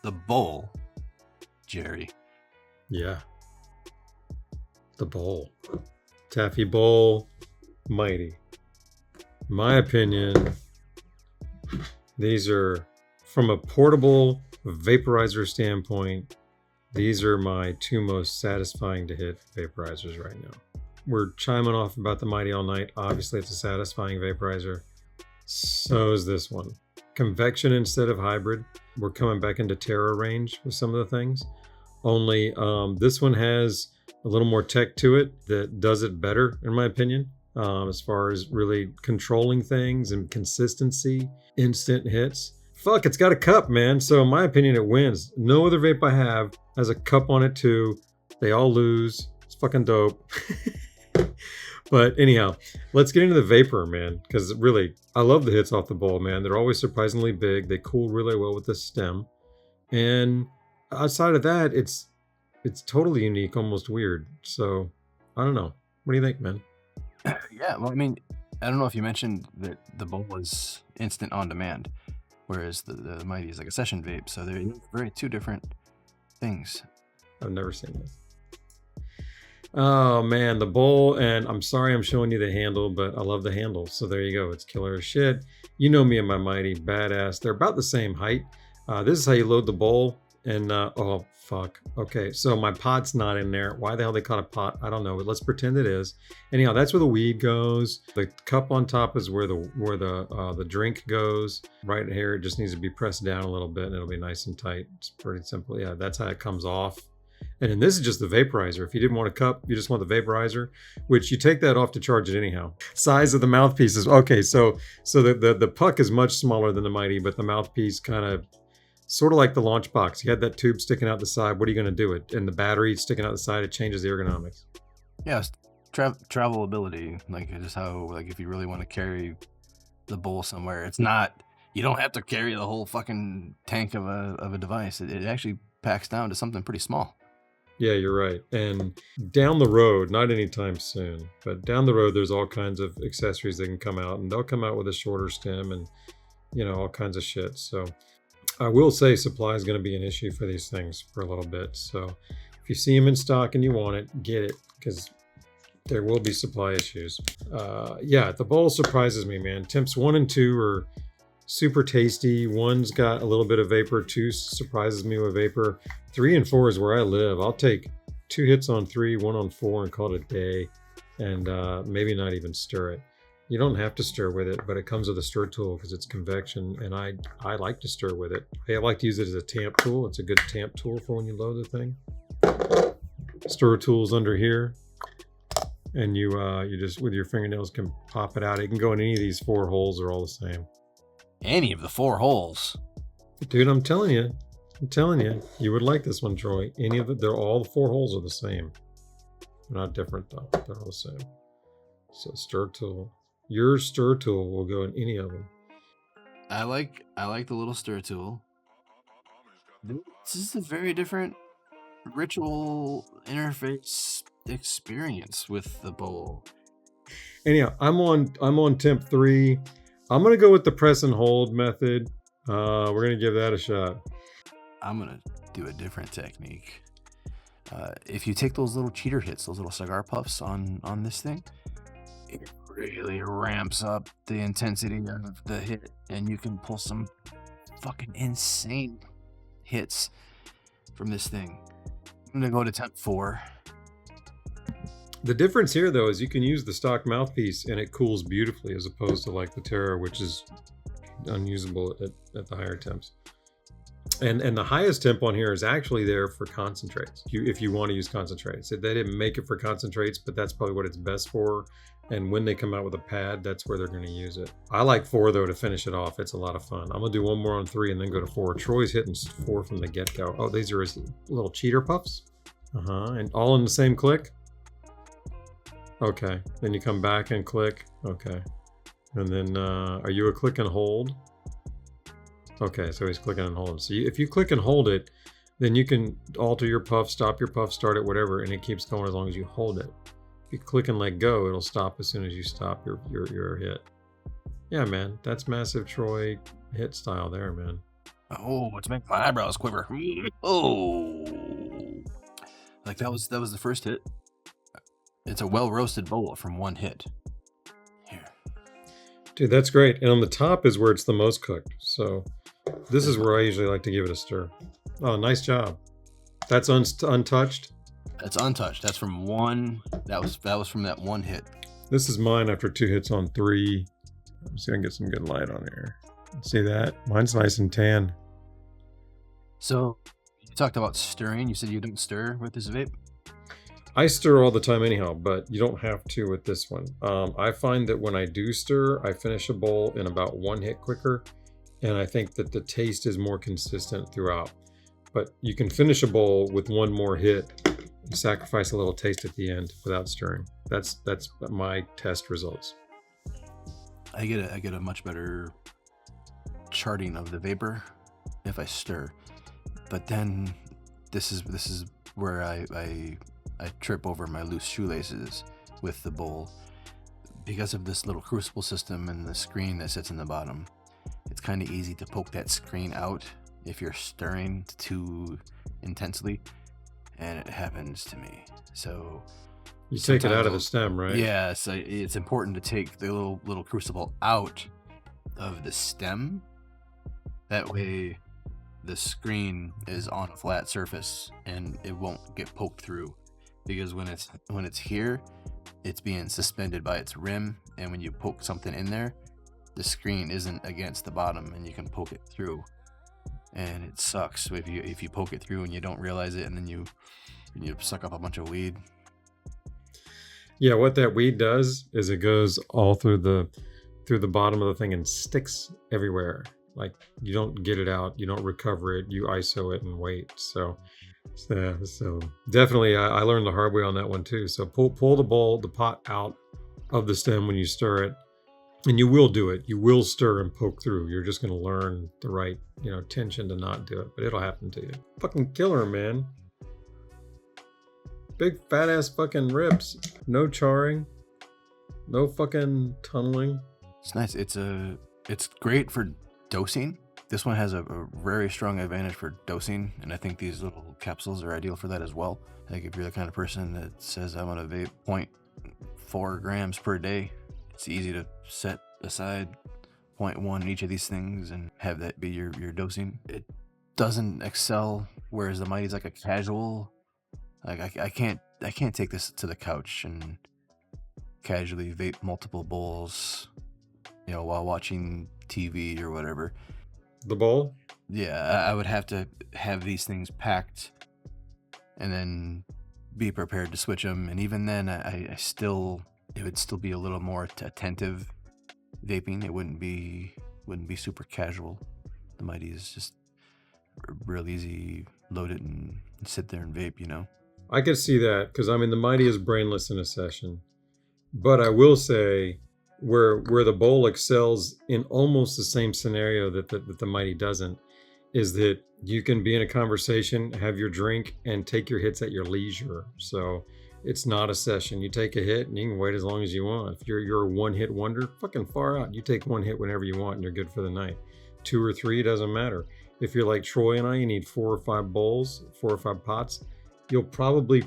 the bowl, Jerry. Yeah. The bowl. Tafee Bowle, mighty. In my opinion, these are, from a portable vaporizer standpoint, these are my two most satisfying to hit vaporizers right now. We're chiming off about the Mighty All Night. Obviously, it's a satisfying vaporizer. So is this one. Convection instead of hybrid. We're coming back into Terra range with some of the things. Only this one has a little more tech to it that does it better, in my opinion, as far as really controlling things and consistency, instant hits. Fuck, it's got a cup, man. So in my opinion, it wins. No other vape I have has a cup on it too. They all lose. It's fucking dope. But anyhow, let's get into the vapor, man, because really, I love the hits off the bowl, man. They're always surprisingly big. They cool really well with the stem. And outside of that, it's totally unique, almost weird. So I don't know. What do you think, man? Yeah, well, I mean, I don't know if you mentioned that the bowl was instant on demand, whereas the Mighty is like a session vape. So they're very two different things. I've never seen this. Oh man, the bowl, and I'm sorry I'm showing you the handle, but I love the handle. So there you go. It's killer as shit. You know me and my Mighty, badass. They're about the same height. This is how you load the bowl. And oh fuck. Okay, so my pot's not in there. Why the hell they call it a pot? I don't know. But let's pretend it is. Anyhow, that's where the weed goes. The cup on top is where the drink goes. Right here, it just needs to be pressed down a little bit, and it'll be nice and tight. It's pretty simple. Yeah, that's how it comes off. And then this is just the vaporizer. If you didn't want a cup, you just want the vaporizer, which you take that off to charge it anyhow. Size of the mouthpiece is okay. So the puck is much smaller than the Mighty, but the mouthpiece kind of sort of like the launch box. You had that tube sticking out the side. What are you going to do? It and the battery sticking out the side. It changes the ergonomics. Yeah, it's travelability. Like just how if you really want to carry the bowl somewhere, it's not. You don't have to carry the whole fucking tank of a device. It actually packs down to something pretty small. Yeah, you're right. And down the road, not anytime soon, but down the road, there's all kinds of accessories that can come out, and they'll come out with a shorter stem and, all kinds of shit. So I will say supply is going to be an issue for these things for a little bit. So if you see them in stock and you want it, get it, because there will be supply issues. Yeah, the bowl surprises me, man. Temps 1 and 2 are super tasty. 1's got a little bit of vapor. 2 surprises me with vapor. 3 and 4 is where I live. I'll take 2 hits on 3, 1 on 4, and call it a day, and maybe not even stir it. You don't have to stir with it, but it comes with a stir tool because it's convection, and I like to stir with it. I like to use it as a tamp tool. It's a good tamp tool for when you load the thing. Stir tool's under here, and you just with your fingernails can pop it out. It can go in any of these 4 holes. They're all the same. Any of the 4 holes. Dude, I'm telling you, you would like this one, Troy. Any of it, all the 4 holes are the same. They're not different though. They're all the same. So stir tool. Your stir tool will go in any of them. I like the little stir tool. This is a very different ritual interface experience with the bowl. Anyhow, I'm on temp 3. I'm gonna go with the press and hold method. We're gonna give that a shot. I'm gonna do a different technique. If you take those little cheater hits, those little cigar puffs on this thing, it really ramps up the intensity of the hit, and you can pull some fucking insane hits from this thing. I'm gonna go to temp 4. The difference here, though, is you can use the stock mouthpiece and it cools beautifully, as opposed to like the Terra, which is unusable at the higher temps. And the highest temp on here is actually there for concentrates. If you want to use concentrates, they didn't make it for concentrates, but that's probably what it's best for. And when they come out with a pad, that's where they're going to use it. I like 4 though to finish it off. It's a lot of fun. I'm gonna do one more on 3 and then go to 4. Troy's hitting 4 from the get-go. Oh, these are his little cheater puffs. And all in the same click. Okay, then you come back and click. Okay, and then are you a click and hold? Okay, so he's clicking and holding. So if you click and hold it, then you can alter your puff, stop your puff, start it, whatever, and it keeps going as long as you hold it. If you click and let go, it'll stop as soon as you stop your hit. Yeah, man, that's massive Troy hit style there, man. Oh, it's making my eyebrows quiver. Oh, like that was the first hit. It's a well roasted bowl from one hit. Here. Dude, that's great. And on the top is where it's the most cooked. So this is where I usually like to give it a stir. Oh, nice job. That's untouched. That's untouched. That's from one. That was from that one hit. This is mine after 2 hits on 3. I'm just gonna get some good light on here. See that? Mine's nice and tan. So you talked about stirring. You said you don't stir with this vape. I stir all the time anyhow, but you don't have to with this one. I find that when I do stir, I finish a bowl in about 1 hit quicker, and I think that the taste is more consistent throughout. But you can finish a bowl with 1 more hit and sacrifice a little taste at the end without stirring. That's my test results. I get a much better charting of the vapor if I stir. But then this is where I trip over my loose shoelaces with the bowl. Because of this little crucible system and the screen that sits in the bottom, it's kind of easy to poke that screen out if you're stirring too intensely, and it happens to me. So you take it out of the stem, right? Yeah, so it's important to take the little crucible out of the stem. That way the screen is on a flat surface and it won't get poked through. Because when it's here, it's being suspended by its rim, and when you poke something in there, the screen isn't against the bottom and you can poke it through. And it sucks if you poke it through and you don't realize it, and then you suck up a bunch of weed. Yeah, what that weed does is it goes all through the bottom of the thing and sticks everywhere. Like, you don't get it out, you don't recover it, you ISO it and wait. So definitely I learned the hard way on that one too. So pull the pot out of the stem when you stir it, and you will do it. You will stir and poke through. You're just going to learn the right, tension to not do it, but it'll happen to you. Fucking killer, man. Big fat ass fucking rips. No charring. No fucking tunneling. It's nice. It's great for dosing. This one has a very strong advantage for dosing, and I think these little capsules are ideal for that as well. Like, if you're the kind of person that says, I want to vape 0.4 grams per day, it's easy to set aside 0.1 in each of these things and have that be your dosing. It doesn't excel, whereas the Mighty's like a casual. Like, I can't take this to the couch and casually vape multiple bowls, while watching TV or whatever. The bowl? Yeah, I would have to have these things packed and then be prepared to switch them. And even then, it would still be a little more attentive vaping. It wouldn't be super casual. The Mighty is just real easy, load it and sit there and vape, I could see that, because the Mighty is brainless in a session. But I will say, where the bowl excels in almost the same scenario that the Mighty doesn't, is that you can be in a conversation, have your drink, and take your hits at your leisure. So it's not a session. You take a hit and you can wait as long as you want. If you're a one-hit wonder, fucking far out. You take 1 hit whenever you want and you're good for the night. 2 or 3, doesn't matter. If you're like Troy and I, you need 4 or 5 bowls, 4 or 5 pots. You'll probably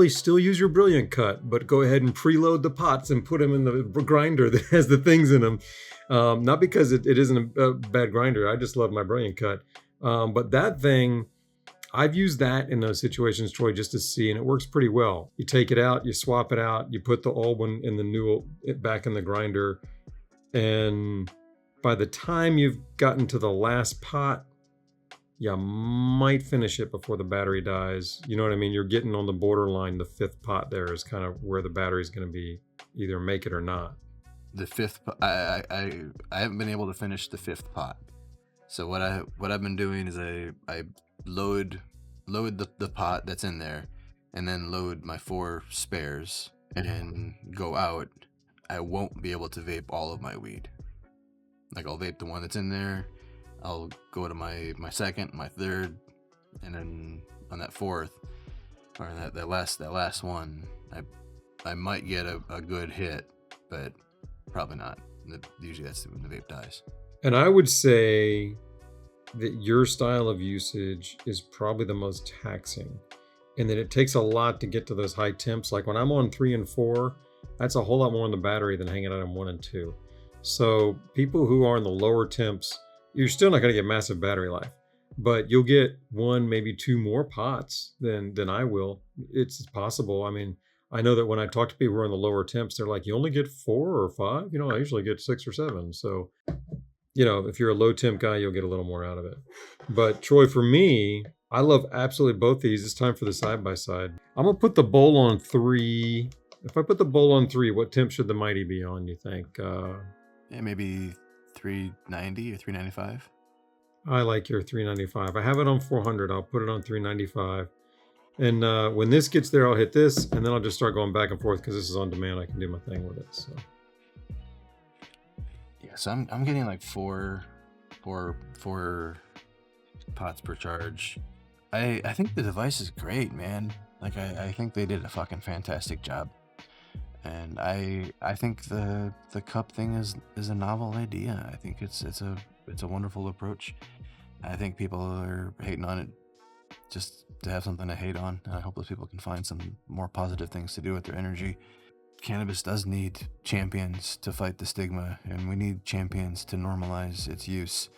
still use your Brilliant Cut, but go ahead and preload the pots and put them in the grinder that has the things in them. Not because it isn't a bad grinder. I just love my Brilliant Cut. But that thing, I've used that in those situations, Troy, just to see, and it works pretty well. You take it out, you swap it out, you put the old one in the new back in the grinder, and by the time you've gotten to the last pot, you might finish it before the battery dies. You know what I mean? You're getting on the borderline. The 5th pot there is kind of where the battery's going to be, either make it or not. The 5th, I haven't been able to finish the 5th pot. So what I've been doing is I load the pot that's in there, and then load my 4 spares, and then go out. I won't be able to vape all of my weed. Like, I'll vape the one that's in there. I'll go to my 2nd, my 3rd, and then on that 4th, or that last one, I might get a good hit, but probably not. Usually that's when the vape dies. And I would say that your style of usage is probably the most taxing, and that it takes a lot to get to those high temps. Like when I'm on 3 and 4, that's a whole lot more on the battery than hanging out on 1 and 2. So people who are in the lower temps, you're still not going to get massive battery life, but you'll get 1, maybe 2 more pots than I will. It's possible. I mean, I know that when I talk to people who are in the lower temps, they're like, you only get 4 or 5. I usually get 6 or 7. So, if you're a low temp guy, you'll get a little more out of it. But Troy, for me, I love absolutely both these. It's time for the side by side. I'm gonna put the bowl on 3. If I put the bowl on 3, what temp should the Mighty be on, you think? Yeah, maybe 390 or 395. I like your 395. I have it on 400. I'll put it on 395. And when this gets there, I'll hit this, and then I'll just start going back and forth because this is on demand. I can do my thing with it. So. Yeah, so I'm getting like four pots per charge. I think the device is great, man. Like I think they did a fucking fantastic job. And I think the cup thing is a novel idea. I think it's a wonderful approach. I think people are hating on it just to have something to hate on. And I hope those people can find some more positive things to do with their energy. Cannabis does need champions to fight the stigma, and we need champions to normalize its use.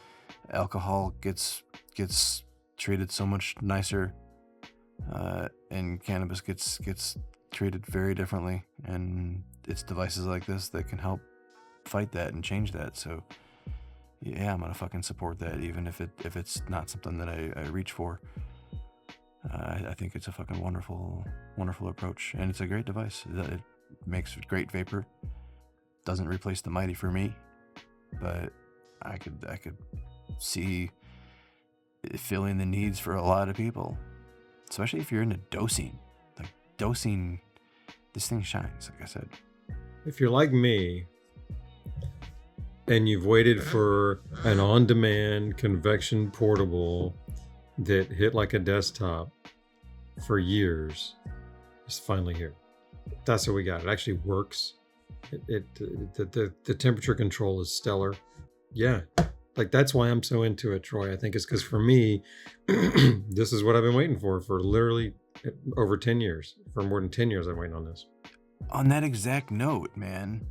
Alcohol gets treated so much nicer, and cannabis gets treated very differently, and it's devices like this that can help fight that and change that. So yeah, I'm gonna fucking support that, even if it's not something that I reach for. I think it's a fucking wonderful approach, and it's a great device. It makes great vapor. Doesn't replace the Mighty for me, but I could see it filling the needs for a lot of people, especially if you're into dosing. Like dosing, this thing shines, like I said. If you're like me and you've waited for an on-demand convection portable that hit like a desktop for years, it's finally here. That's what we got. It actually works. The temperature control is stellar. Yeah, like that's why I'm so into it, Troy. I think it's because for me, this is what I've been waiting for literally over 10 years. For more than 10 years, I'm waiting on this. On that exact note, man,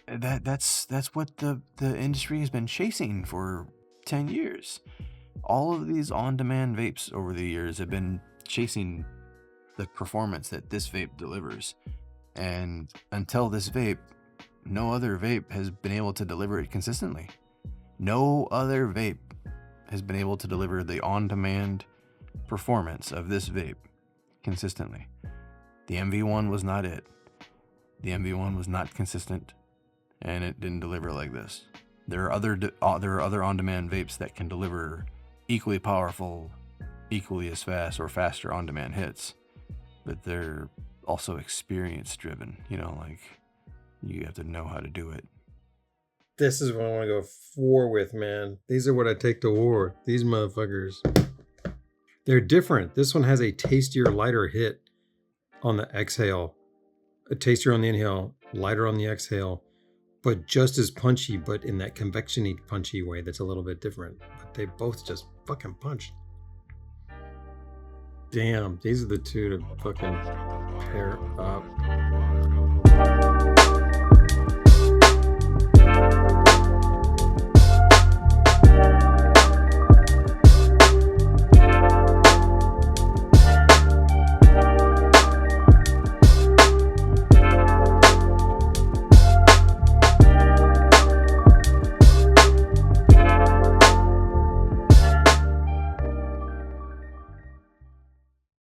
that's what the industry has been chasing for 10 years. All of these on-demand vapes over the years have been chasing the performance that this vape delivers. And until this vape, no other vape has been able to deliver it consistently. No other vape has been able to deliver the on-demand performance of this vape consistently. The MV1 was not it. The MV1 was not consistent, and it didn't deliver like this. There are other on-demand vapes that can deliver equally powerful, equally as fast or faster on-demand hits, but they're also experience driven. Like you have to know how to do it. This is what I want to go war with, man. These are what I take to war. These motherfuckers. They're different. This one has a tastier, lighter hit on the exhale. A tastier on the inhale, lighter on the exhale, but just as punchy, but in that convection-y punchy way that's a little bit different. But they both just fucking punch. Damn, these are the two to fucking pair up.